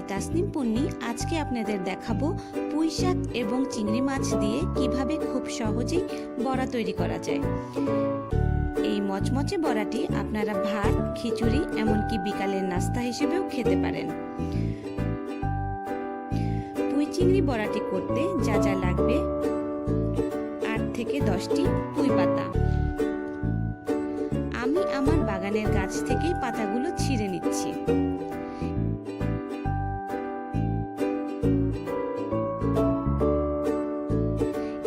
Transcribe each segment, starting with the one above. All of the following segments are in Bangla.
আমি তাসনিম পুন্নি। আজকে আপনাদের দেখাবো পুঁই শাক এবং চিংড়ি মাছ দিয়ে কিভাবে খুব সহজেই বড়া তৈরি করা যায়। এই মচমচে বড়াটি আপনারা ভাত, খিচুড়ি, এমনকি বিকালের নাস্তা হিসেবেও খেতে পারেন। পুঁই চিংড়ি বড়াটি করতে যা যা লাগবে: 8 থেকে 10টি পুঁই পাতা। আমি আমার বাগানের গাছ থেকেই পাতাগুলো ছিঁড়ে নিচ্ছি।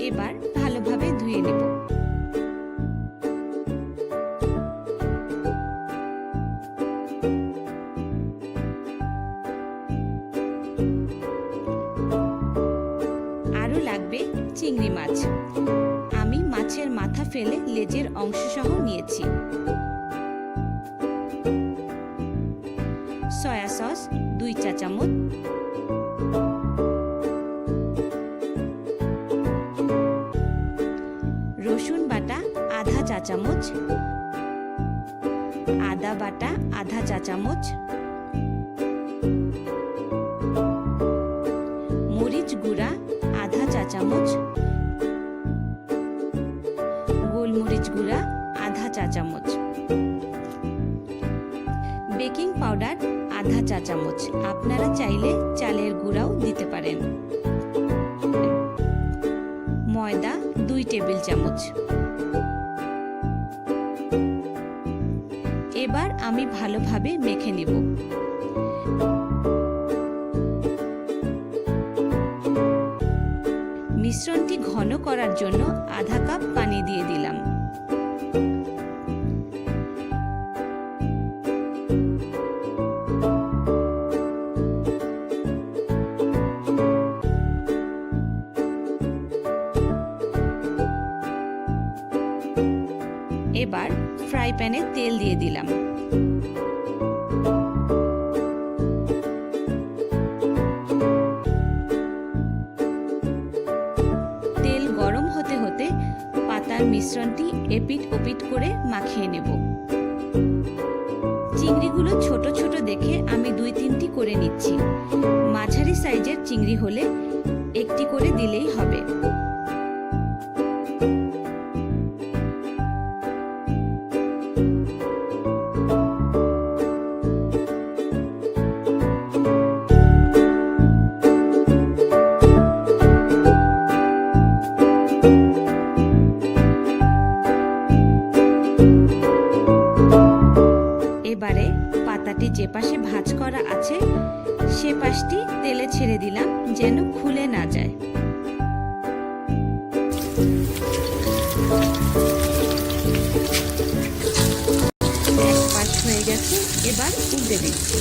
এবার ভালোভাবে ধুয়ে নেব। আরও লাগবে চিংড়ি মাছ। আমি মাছের মাথা ফেলে লেজের অংশ সহ নিয়েছি। সয়া সস 2 চা চামচ, রসুন বাটা আধা চা চামচ, আদা বাটা আধা চা চামচ, মরিচ গুঁড়া আধা চা চামচ, গোলমরিচ গুঁড়া আধা চা চামচ, বেকিং পাউডার আধা চা চামচ। আপনারা চাইলে চালের গুঁড়াও দিতে পারেন। ময়দা 2 টেবিল চামচ। এবার আমি ভালোভাবে মেখে নেব। মিশ্রণটি ঘন করার জন্য আধা কাপ পানি দিয়ে দিলাম। এবার ফ্রাই প্যানে তেল দিয়ে দিলাম। তেল গরম হতে হতে পাতার মিশ্রণটি এপিট ওপিট করে মাখিয়ে নেব। চিংড়িগুলো ছোট ছোট দেখে আমি 2-3টি করে নিচ্ছি। মাঝারি সাইজের চিংড়ি হলে একটি করে দিলেই হবে। এবারে পাতাটি যে পাশে ভাঁজ করা আছে সে পাশটি তেলে ছেড়ে দিলাম যেন খুলে না যায়। এক পাশ হয়ে গেছে, এবার উল্টে দিচ্ছি।